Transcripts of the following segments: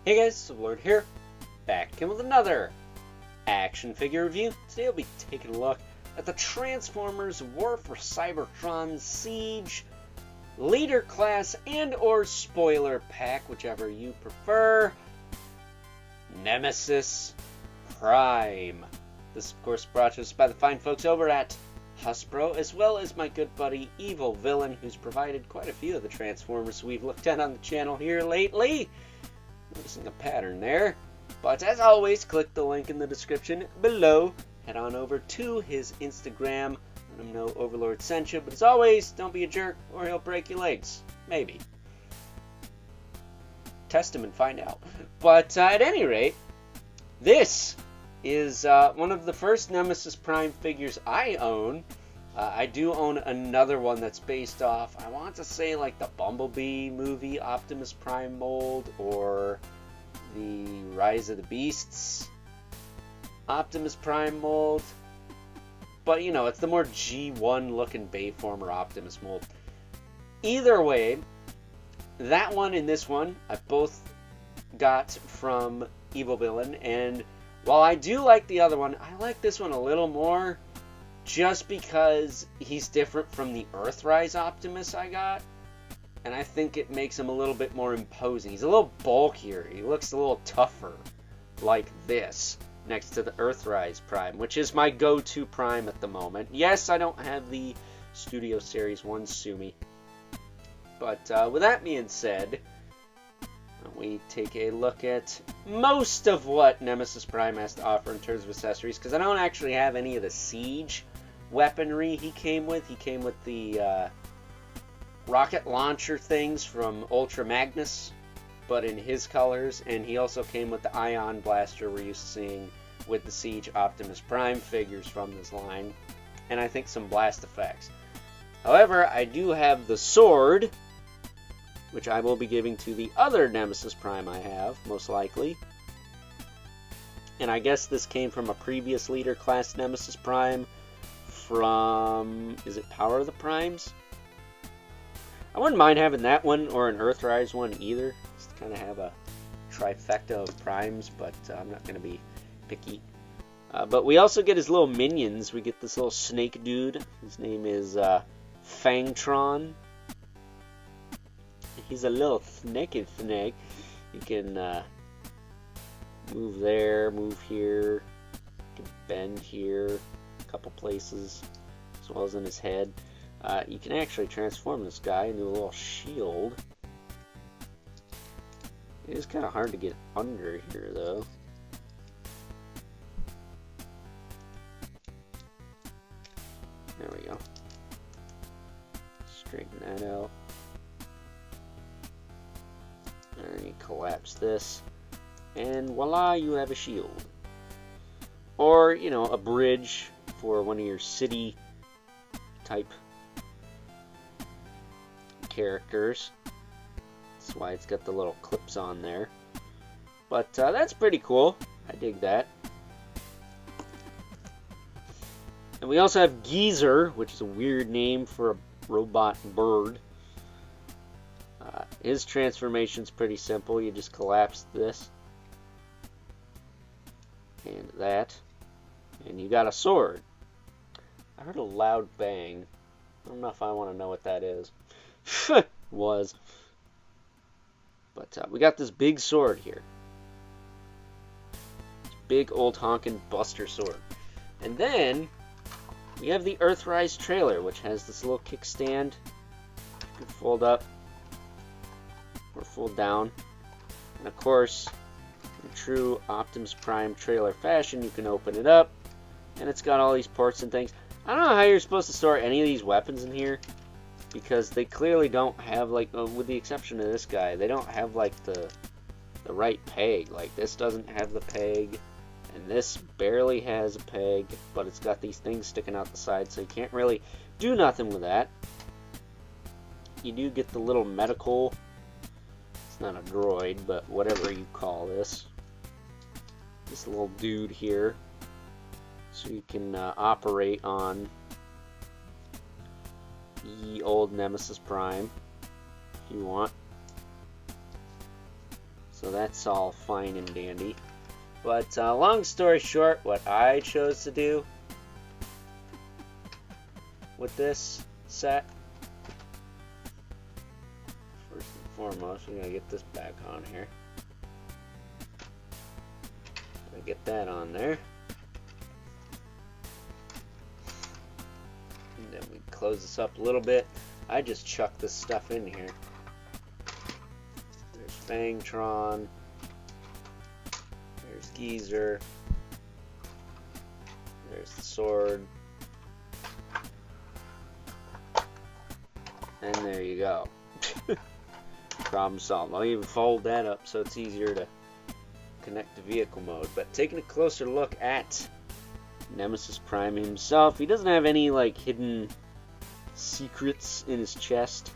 Hey guys, Lord here, back again with another action figure review. Today I'll be taking a look at the Transformers War for Cybertron Siege Leader Class and or Spoiler Pack, whichever you prefer, Nemesis Prime. This of course brought to us by the fine folks over at Hasbro, as well as my good buddy Evil Villain, who's provided quite a few of the Transformers we've looked at on the channel here lately. Noticing a pattern there. But as always, click the link in the description below. Head on over to his Instagram. Let him know Overlord sent you. But as always, don't be a jerk or he'll break your legs. Maybe. Test him and find out. But at any rate, this is one of the first Nemesis Prime figures I own. I do own another one that's based off, I want to say, like the Bumblebee movie Optimus Prime mold, or the Rise of the Beasts Optimus Prime mold. But, you know, it's the more G1 looking Bayformer Optimus mold. Either way, that one and this one I both got from Evil Villain, and while I do like the other one, I like this one a little more. Just because he's different from the Earthrise Optimus I got. And I think it makes him a little bit more imposing. He's a little bulkier. He looks a little tougher. Like this. Next to the Earthrise Prime. Which is my go-to Prime at the moment. Yes, I don't have the Studio Series 1 Sumi. But with that being said, we take a look at most of what Nemesis Prime has to offer in terms of accessories. Because I don't actually have any of the Siege weaponry he came with. He came with the rocket launcher things from Ultra Magnus, but in his colors, and he also came with the Ion Blaster we're used to seeing with the Siege Optimus Prime figures from this line, and I think some blast effects. However, I do have the sword, which I will be giving to the other Nemesis Prime I have, most likely. And I guess this came from a previous Leader Class Nemesis Prime from, is it Power of the Primes? I wouldn't mind having that one or an Earthrise one either. Just to kind of have a trifecta of Primes, but I'm not going to be picky. But we also get his little minions. We get this little snake dude. His name is Fangtron. He's a little snakey snake. You can move there, move here, you can bend here, a couple places, as well as in his head. You can actually transform this guy into a little shield. It is kind of hard to get under here, though. There we go. Straighten that out. And you collapse this, and voila, you have a shield. Or, you know, a bridge for one of your city type characters. That's why it's got the little clips on there. But that's pretty cool. I dig that. And we also have Geezer, which is a weird name for a robot bird. His transformation's pretty simple. You just collapse this and that, and you got a sword. I heard a loud bang. I don't know if I want to know what that is. Was. But we got this big sword here. Big old honkin' buster sword. And then we have the Earthrise trailer, which has this little kickstand. You can fold up or fold down. And of course, in true Optimus Prime trailer fashion, you can open it up, and it's got all these ports and things. I don't know how you're supposed to store any of these weapons in here, because they clearly don't have, like, with the exception of this guy, they don't have, like, the right peg. Like, this doesn't have the peg, and this barely has a peg, but it's got these things sticking out the side, so you can't really do nothing with that. You do get the little medical, it's not a droid, but whatever you call this little dude here, so you can operate on the old Nemesis Prime if you want. So that's all fine and dandy. But long story short, what I chose to do with this set, first and foremost, we gotta get this back on here. Gotta get that on there. And then we close this up a little bit. I just chuck this stuff in here. There's Fangtron. There's Geezer. There's the sword. And there you go. Problem solved. I'll even fold that up so it's easier to connect to vehicle mode. But taking a closer look at Nemesis Prime himself, he doesn't have any like hidden secrets in his chest.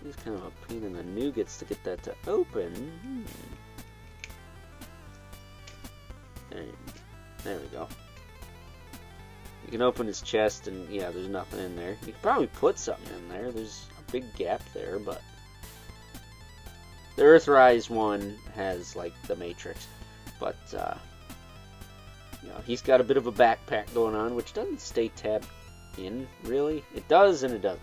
He's kind of a pain in the nougats to get that to open. There we go. You can open his chest and yeah, there's nothing in there. You could probably put something in there. There's a big gap there, but the Earthrise one has like the Matrix. But you know, he's got a bit of a backpack going on, which doesn't stay tabbed in, really. It does and it doesn't.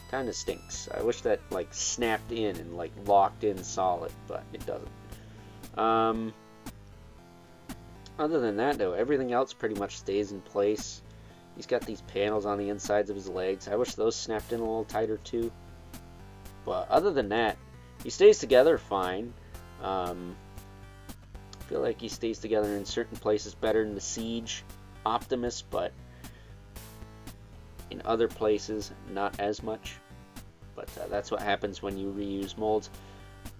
Kind of stinks. I wish that like snapped in and like locked in solid, but it doesn't. Other than that, though, everything else pretty much stays in place. He's got these panels on the insides of his legs. I wish those snapped in a little tighter too. But other than that, he stays together fine. I feel like he stays together in certain places better than the Siege Optimus, but in other places, not as much. But that's what happens when you reuse molds.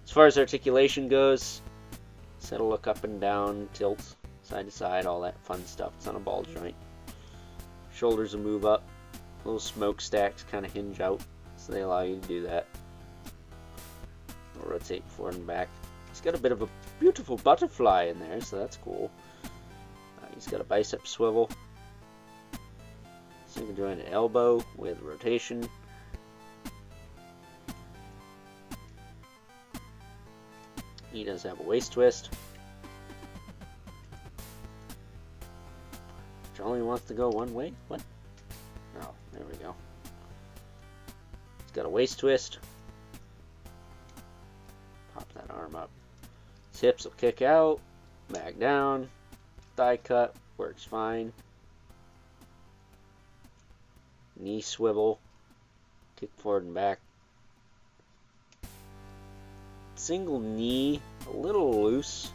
As far as articulation goes, set a look up and down, tilt, side to side, all that fun stuff. It's on a ball joint. Shoulders will move up. Little smokestacks kind of hinge out, so they allow you to do that. We'll rotate forward and back. He's got a bit of a beautiful butterfly in there, so that's cool. He's got a bicep swivel. So you can join an elbow with rotation. He does have a waist twist. Which only wants to go one way? What? Oh, there we go. He's got a waist twist. Pop that arm up. His hips will kick out, back down. Thigh cut, works fine. Knee swivel, kick forward and back. Single knee, a little loose.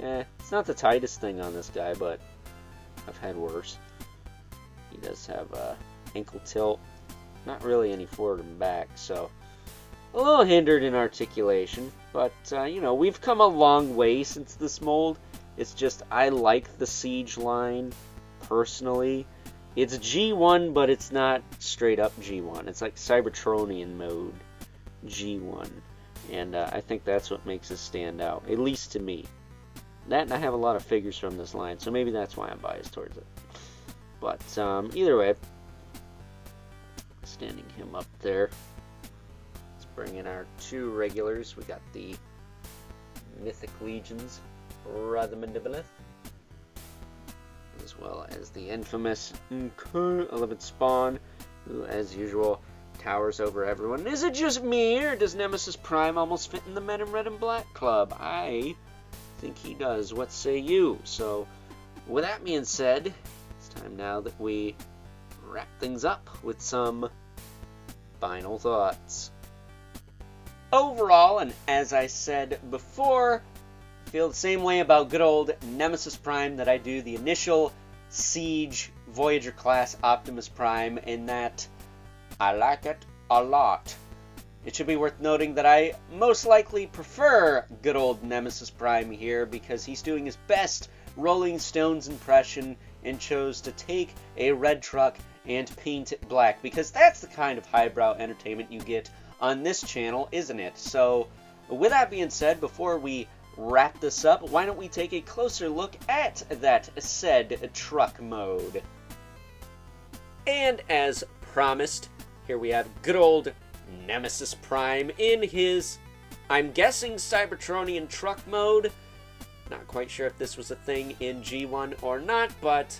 It's not the tightest thing on this guy, but I've had worse. He does have ankle tilt, not really any forward and back, so a little hindered in articulation. But you know, we've come a long way since this mold. It's just I like the Siege line personally. It's G1, but it's not straight up G1. It's like Cybertronian mode G1. And I think that's what makes it stand out, at least to me. That, and I have a lot of figures from this line, so maybe that's why I'm biased towards it. But either way, standing him up there. Let's bring in our two regulars. We got the Mythic Legions, Rothamundibulith, as well as the infamous 11th Spawn, who, as usual, towers over everyone. Is it just me, or does Nemesis Prime almost fit in the Men in Red and Black Club? I think he does. What say you? So, with that being said, it's time now that we wrap things up with some final thoughts. Overall, and as I said before, I feel the same way about good old Nemesis Prime that I do the initial Siege Voyager class Optimus Prime, in that I like it a lot. It should be worth noting that I most likely prefer good old Nemesis Prime here, because he's doing his best Rolling Stones impression and chose to take a red truck and paint it black, because that's the kind of highbrow entertainment you get on this channel, isn't it? So, with that being said, before we wrap this up, why don't we take a closer look at that said truck mode. And as promised, here we have good old Nemesis Prime in his, I'm guessing, Cybertronian truck mode. Not quite sure if this was a thing in G1 or not, but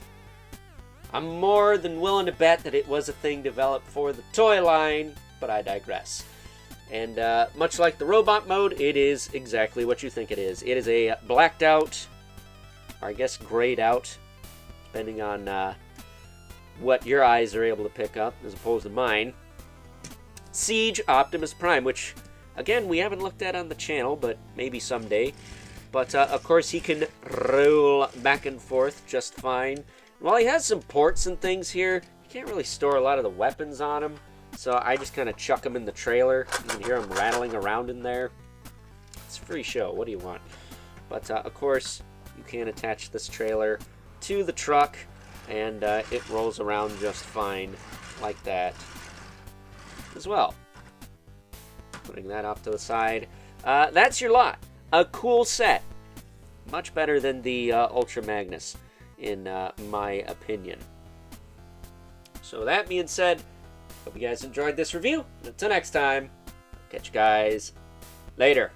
I'm more than willing to bet that it was a thing developed for the toy line, but I digress. And much like the robot mode, it is exactly what you think it is. It is a blacked out, or I guess grayed out, depending on what your eyes are able to pick up, as opposed to mine, Siege Optimus Prime, which, again, we haven't looked at on the channel, but maybe someday. But, of course, he can roll back and forth just fine. While he has some ports and things here, you can't really store a lot of the weapons on him. So I just kind of chuck him in the trailer. You can hear him rattling around in there. It's a free show. What do you want? But, of course, you can attach this trailer to the truck, and it rolls around just fine like that as well. Putting that off to the side. That's your lot. A cool set. Much better than the Ultra Magnus, in my opinion. So that being said, hope you guys enjoyed this review. Until next time, catch you guys later.